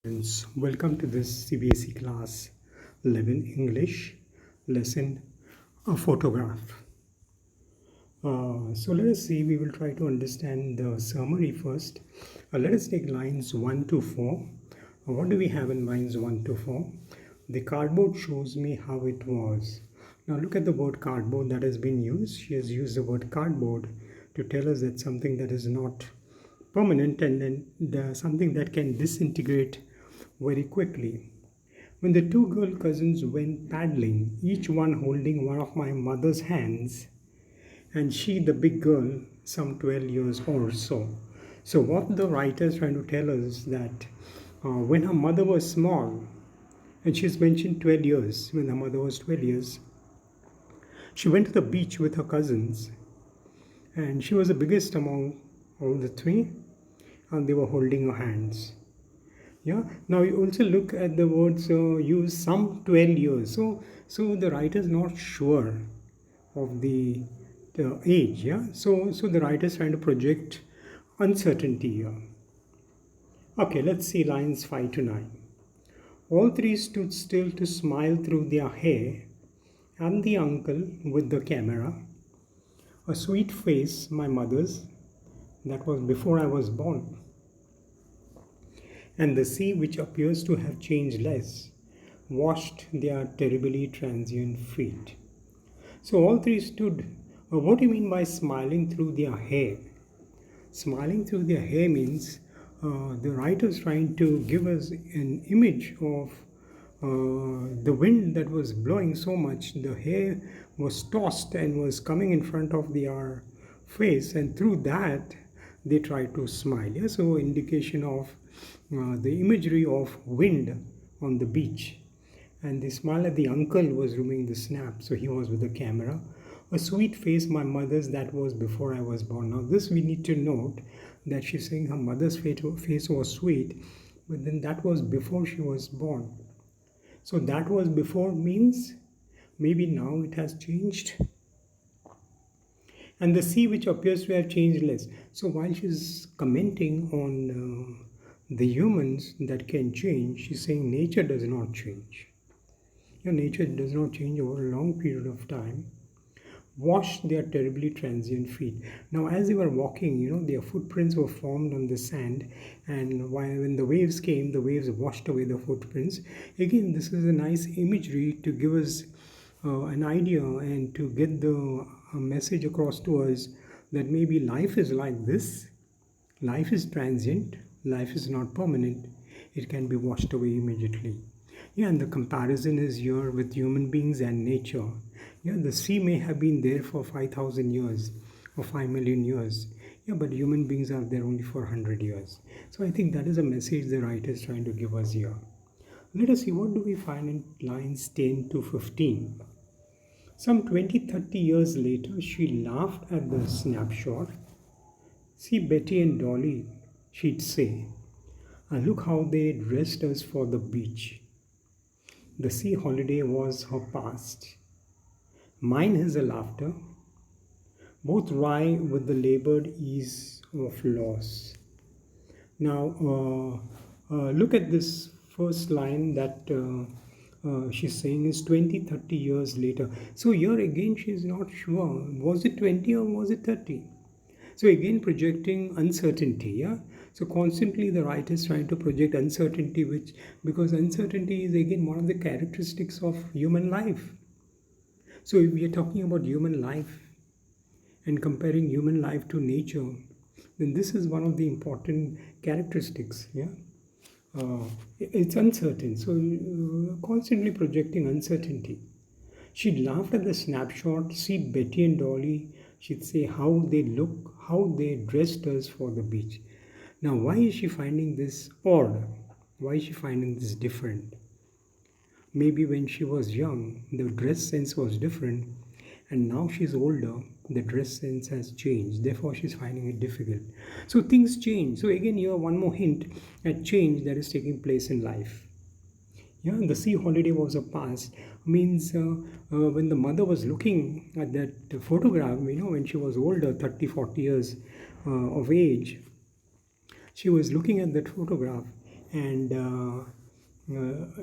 Friends, welcome to this CBSE class 11 English lesson, a photograph. So let us see, we will try to understand the summary first. Let us take lines 1 to 4. What do we have in lines 1 to 4? The cardboard shows me how it was. Now look at the word cardboard that has been used. She has used the word cardboard to tell us that something that is not permanent and then something that can disintegrate very quickly. When the two girl cousins went paddling, each one holding one of my mother's hands, and she, the big girl, some 12 years or so. So, what the writer is trying to tell us is that when her mother was small, and she's mentioned 12 years, when her mother was 12 years, she went to the beach with her cousins, and she was the biggest among all the three, and they were holding her hands. Yeah, now you also look at the words use some 12 years. So the writer is not sure of the age. Yeah, so the writer is trying to project uncertainty here. Okay, let's see lines 5 to 9. All three stood still to smile through their hair, and the uncle with the camera. A sweet face, my mother's, that was before I was born. And the sea, which appears to have changed less, washed their terribly transient feet. So all three stood. What do you mean by smiling through their hair? Smiling through their hair means the writer is trying to give us an image of the wind that was blowing so much, the hair was tossed and was coming in front of their face, and through that they try to smile. Yeah? So indication of the imagery of wind on the beach. And the smile at the uncle was doing the snap, so he was with the camera. A sweet face, my mother's, that was before I was born. Now this we need to note that she's saying her mother's face was sweet, but then that was before she was born. So that was before means maybe now it has changed. And the sea, which appears to have changed less. So while she's commenting on the humans that can change, she's saying nature does not change. Nature does not change over a long period of time. Wash their terribly transient feet. Now, as they were walking, their footprints were formed on the sand, and when the waves came, the waves washed away the footprints. Again, this is a nice imagery to give us an idea and to get the message across to us that maybe life is like this. Life is transient. Life is not permanent. It can be washed away immediately. Yeah, and the comparison is here with human beings and nature. Yeah, the sea may have been there for 5,000 years or 5 million years. Yeah, but human beings are there only for 100 years. So I think that is a message the writer is trying to give us here. Let us see, what do we find in lines 10 to 15? Some 20-30 years later, she laughed at the snapshot. See Betty and Dolly, she'd say, and look how they dressed us for the beach. The sea holiday was her past. Mine is a laughter, both wry with the labored ease of loss. Now, look at this first line that she's saying is 20-30 years later. So here again she's not sure. Was it 20 or was it 30? So again projecting uncertainty. Yeah. So constantly the writer is trying to project uncertainty, because uncertainty is again one of the characteristics of human life. So if we are talking about human life and comparing human life to nature, then this is one of the important characteristics. Yeah, it's uncertain. So constantly projecting uncertainty. She laughed at the snapshot. See Betty and Dolly. She'd say how they look, how they dressed us for the beach. Now, why is she finding this odd? Why is she finding this different? Maybe when she was young, the dress sense was different, and now she's older, the dress sense has changed. Therefore, she's finding it difficult. So things change. So again, here one more hint at change that is taking place in life. Yeah, the sea holiday was a past. Means when the mother was looking at that photograph, when she was older, 30, 40 years of age, she was looking at that photograph and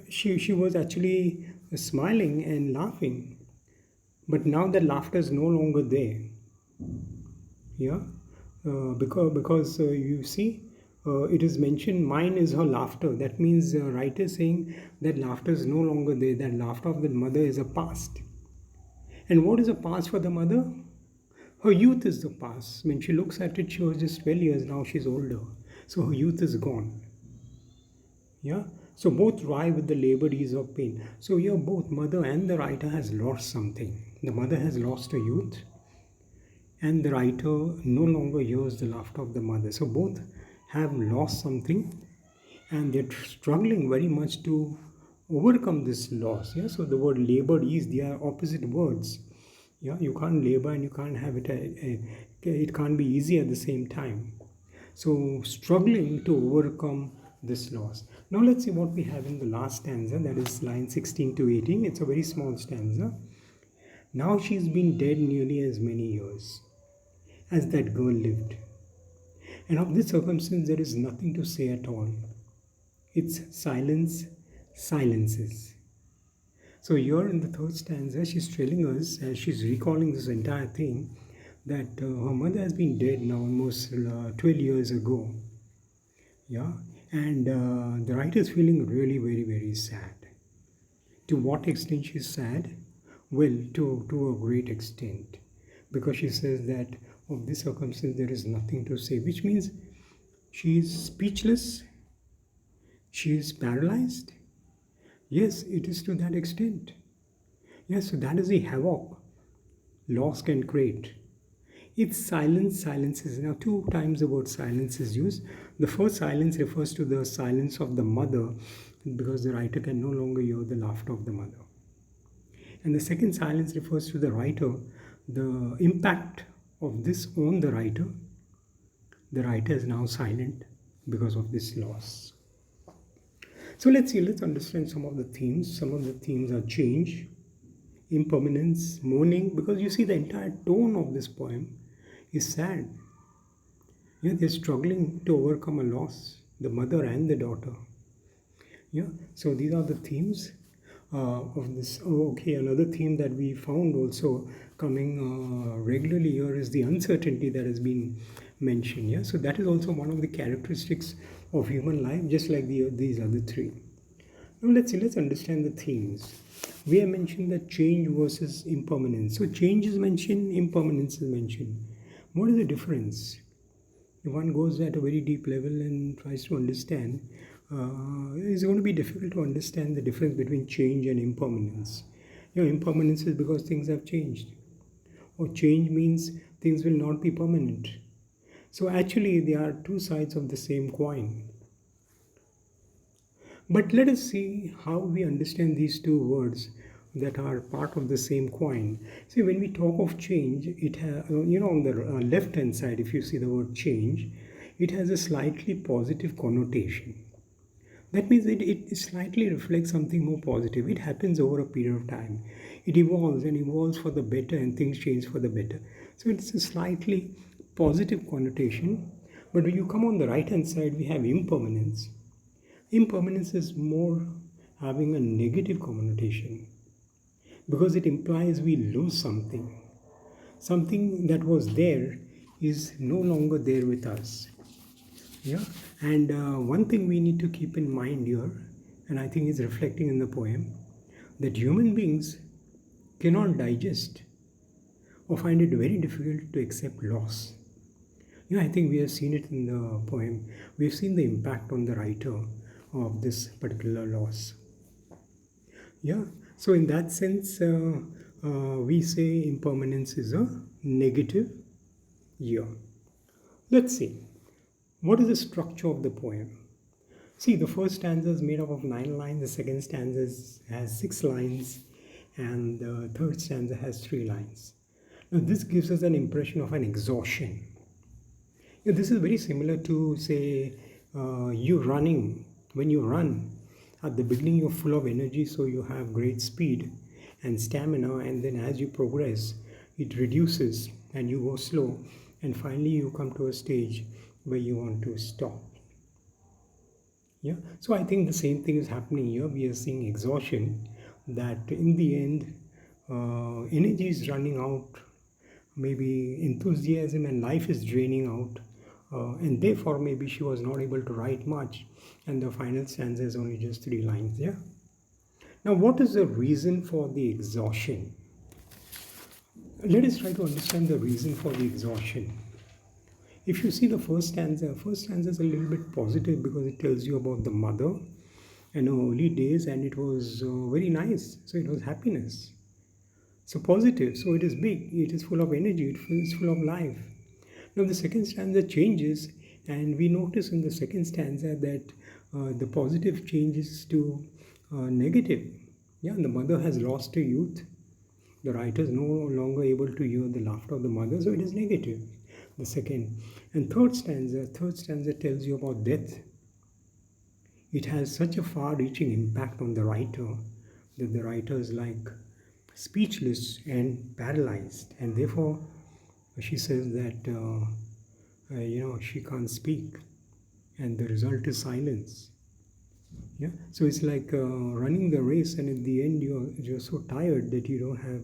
she was actually smiling and laughing, but now the laughter is no longer there. Yeah, because you see, it is mentioned mine is her laughter. That means writer saying that laughter is no longer there. That laughter of the mother is a past. And what is a past for the mother? Her youth is the past. When she looks at it, she was just 12 years. Now she's older, so her youth is gone. Yeah. So both vie with the labored ease of pain. So here both mother and the writer has lost something. The mother has lost her youth, and the writer no longer hears the laughter of the mother. So both have lost something, and they're struggling very much to overcome this loss. Yeah. So the word labored ease, they are opposite words. Yeah. You can't labor and you can't have it. It can't be easy at the same time. So struggling to overcome this loss. Now let's see what we have in the last stanza, that is line 16 to 18. It's a very small stanza. Now she's been dead nearly as many years as that girl lived. And of this circumstance there is nothing to say at all. It's silence, silences. So here in the third stanza, she's telling us, as she's recalling this entire thing, that her mother has been dead now almost 12 years ago. Yeah, and the writer is feeling really very, very sad. To what extent she's sad? Well, to a great extent, because she says that of this circumstance there is nothing to say, which means she is speechless, she is paralyzed. Yes, it is to that extent. Yes, so that is the havoc loss can create. It's silence, silences. Now, two times the word silence is used. The first silence refers to the silence of the mother, because the writer can no longer hear the laughter of the mother. And the second silence refers to the writer, the impact of this on the writer. The writer is now silent because of this loss. So let's understand some of the themes. Some of the themes are change, impermanence, mourning, because you see the entire tone of this poem is sad. Yeah, they're struggling to overcome a loss, the mother and the daughter. Yeah, so these are the themes of this. Oh, okay, another theme that we found also coming regularly here is the uncertainty that has been mentioned. Yeah, so that is also one of the characteristics of human life, just like these other three. Now let's understand the themes. We have mentioned that change versus impermanence. So change is mentioned, impermanence is mentioned. What is the difference? If one goes at a very deep level and tries to understand, it's going to be difficult to understand the difference between change and impermanence. Impermanence is because things have changed, or change means things will not be permanent. So actually, they are two sides of the same coin. But let us see how we understand these two words that are part of the same coin. See, when we talk of change, it on the left hand side, if you see the word change, it has a slightly positive connotation. That means it slightly reflects something more positive. It happens over a period of time. It evolves and evolves for the better, and things change for the better. So it's a slightly positive connotation. But when you come on the right hand side, we have impermanence. Impermanence is more having a negative connotation, because it implies we lose something. Something that was there is no longer there with us. Yeah, and one thing we need to keep in mind here, and I think is reflecting in the poem, that human beings cannot digest or find it very difficult to accept loss. I think we have seen it in the poem. We have seen the impact on the writer of this particular loss. Yeah, so in that sense, we say impermanence is a negative year. Let's see. What is the structure of the poem? See, the first stanza is made up of 9 lines, the second stanza has 6 lines, and the third stanza has 3 lines. Now, this gives us an impression of an exhaustion. This is very similar to, say, you running. When you run, at the beginning you're full of energy, so you have great speed and stamina, and then as you progress, it reduces and you go slow, and finally you come to a stage where you want to stop. Yeah, so I think the same thing is happening here. We are seeing exhaustion, that in the end, energy is running out, maybe enthusiasm and life is draining out, and therefore maybe she was not able to write much, and the final stanza is only just 3 lines. Yeah. Now, what is the reason for the exhaustion? Let us try to understand the reason for the exhaustion. If you see the first stanza is a little bit positive because it tells you about the mother and her early days, and it was very nice. So it was happiness. So positive. So it is big. It is full of energy. It is full of life. Now the second stanza changes, and we notice in the second stanza that the positive changes to negative. Yeah, the mother has lost her youth. The writer is no longer able to hear the laughter of the mother, so it is negative. The second and third stanza tells you about death. It has such a far-reaching impact on the writer that the writer is like speechless and paralyzed, and therefore she says that she can't speak, and the result is silence. Yeah, so it's like running the race, and at the end you're so tired that you don't have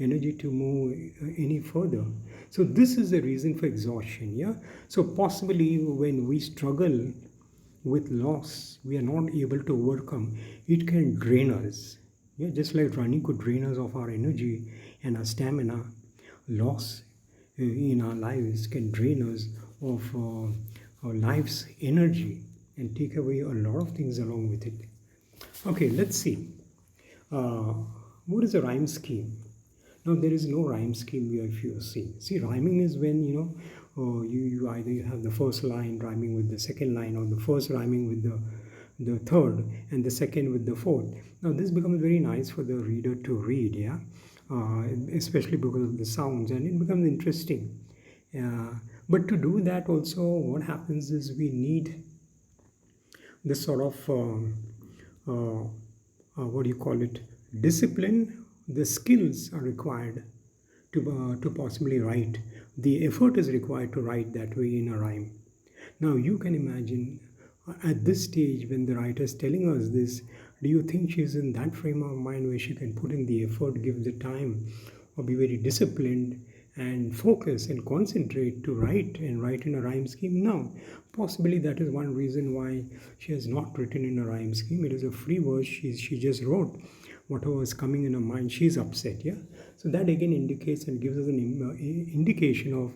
energy to move any further. So this is the reason for exhaustion. Yeah, so possibly when we struggle with loss, we are not able to overcome. It can drain us. Yeah, just like running could drain us of our energy and our stamina. Loss in our lives can drain us of our life's energy and take away a lot of things along with it. Okay, let's see. Uh, what is a rhyme scheme? Now there is no rhyme scheme here if you see. See, rhyming is when you either you have the first line rhyming with the second line, or the first rhyming with the third, and the second with the fourth. Now this becomes very nice for the reader to read, yeah, especially because of the sounds, and it becomes interesting. But to do that also, what happens is we need this sort of what do you call it, discipline. The skills are required to possibly write. The effort is required to write that way in a rhyme. Now you can imagine at this stage when the writer is telling us this, do you think she's in that frame of mind where she can put in the effort, give the time, or be very disciplined and focus and concentrate to write and write in a rhyme scheme? No. Possibly that is one reason why she has not written in a rhyme scheme. It is a free verse. She just wrote whatever was coming in her mind. She's upset. Yeah. So that again indicates and gives us an indication of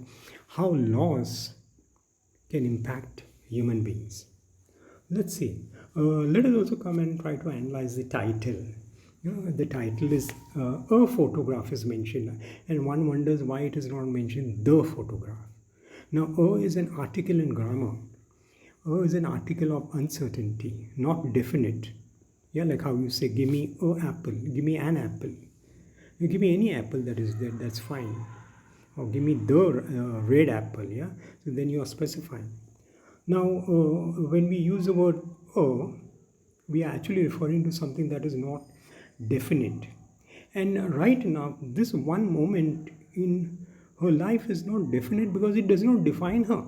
how loss can impact human beings. Let's see. Let us also come and try to analyze the title. The title is a photograph is mentioned, and one wonders why it is not mentioned the photograph. Now, is an article in grammar. Is an article of uncertainty, not definite. Yeah, like how you say, give me a apple, give me an apple. You give me any apple that is there, that's fine. Or give me the red apple, yeah? So then you are specifying. Now, when we use the word we are actually referring to something that is not definite. And right now, this one moment in her life is not definite because it does not define her.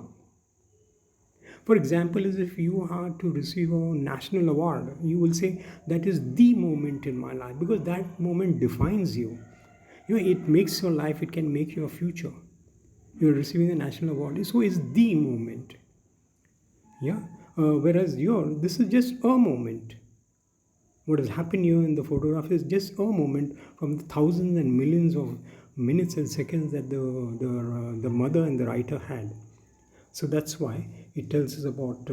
For example, as if you are to receive a national award, you will say that is the moment in my life because that moment defines you. It makes your life, it can make your future. You're receiving a national award, so it's the moment. Yeah. Whereas this is just a moment. What has happened here in the photograph is just a moment from the thousands and millions of minutes and seconds that the mother and the writer had. So that's why it tells us about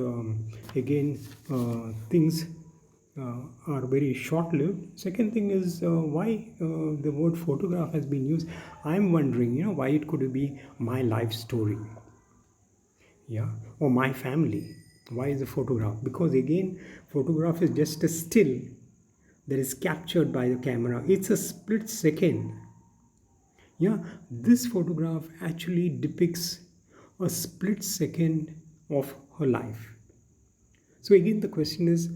things are very short-lived. Second thing is why the word photograph has been used. I'm wondering, why it could be my life story, yeah, or my family. Why is a photograph? Because again, photograph is just a still that is captured by the camera. It's a split second. Yeah, this photograph actually depicts a split second of her life. So again, the question is,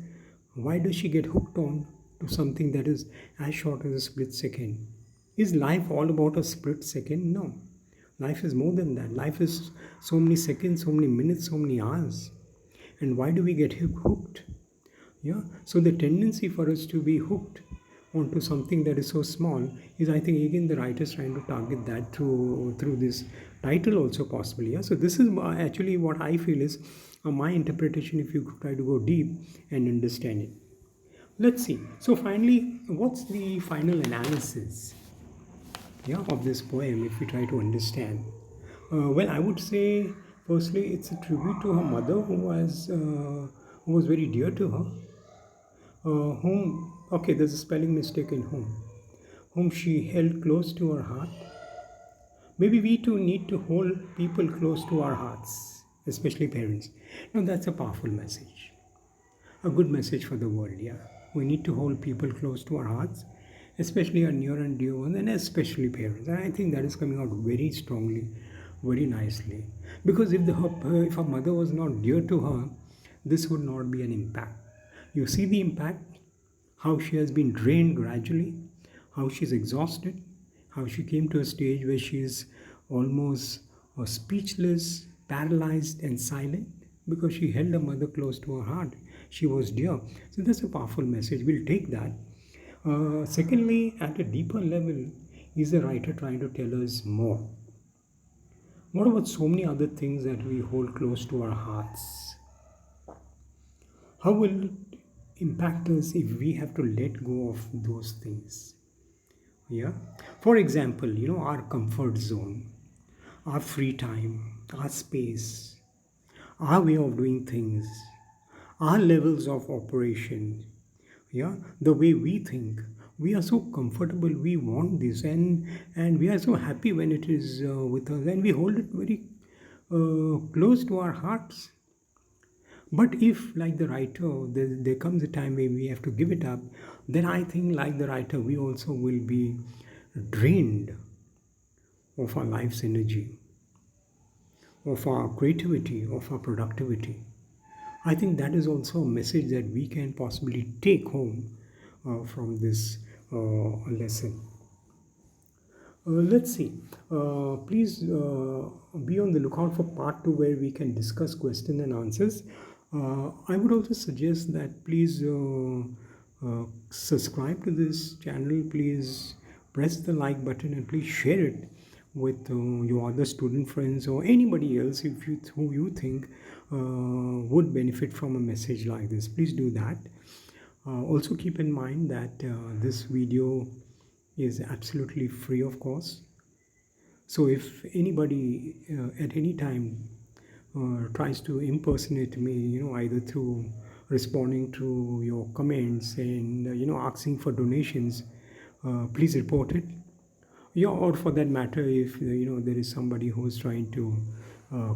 why does she get hooked on to something that is as short as a split second? Is life all about a split second? No. Life is more than that. Life is so many seconds, so many minutes, so many hours. And why do we get hooked? Yeah. So the tendency for us to be hooked onto something that is so small is, I think, again the writer is trying to target that through this title also possibly. Yeah. So this is actually what I feel is my interpretation. If you try to go deep and understand it, let's see. So finally, what's the final analysis? Yeah, of this poem. If we try to understand, well, I would say firstly it's a tribute to her mother who was very dear to her, whom, okay, there's a spelling mistake in whom she held close to her heart. Maybe we too need to hold people close to our hearts, especially parents. Now, that's a powerful message, a good message for the world. Yeah, we need to hold people close to our hearts, especially our near and dear ones, and especially parents. And I think that is coming out very strongly, very nicely. Because if her mother was not dear to her, this would not be an impact. You see the impact, how she has been drained gradually, how she's exhausted, how she came to a stage where she is almost speechless, paralyzed, and silent because she held her mother close to her heart. She was dear. So that's a powerful message. We'll take that. Secondly, at a deeper level, is the writer trying to tell us more? What about so many other things that we hold close to our hearts? How will it impact us if we have to let go of those things? Yeah. For example, our comfort zone, our free time, our space, our way of doing things, our levels of operation, yeah, the way we think. We are so comfortable, we want this, and we are so happy when it is with us, and we hold it very close to our hearts. But if, like the writer, there comes a time where we have to give it up, then I think, like the writer, we also will be drained of our life's energy, of our creativity, of our productivity. I think that is also a message that we can possibly take home from this lesson. Let's see. Please be on the lookout for part two where we can discuss question and answers. I would also suggest that please subscribe to this channel. Please press the like button and please share it with your other student friends or anybody else who you think would benefit from a message like this. Please do that. Also keep in mind that this video is absolutely free of cost. So if anybody at any time tries to impersonate me, either through responding to your comments and asking for donations, please report it. Yeah, or for that matter, if there is somebody who is trying to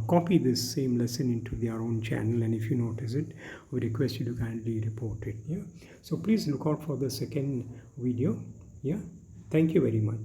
copy this same lesson into their own channel, and if you notice it, we request you to kindly report it. Yeah. So please look out for the second video. Yeah. Thank you very much.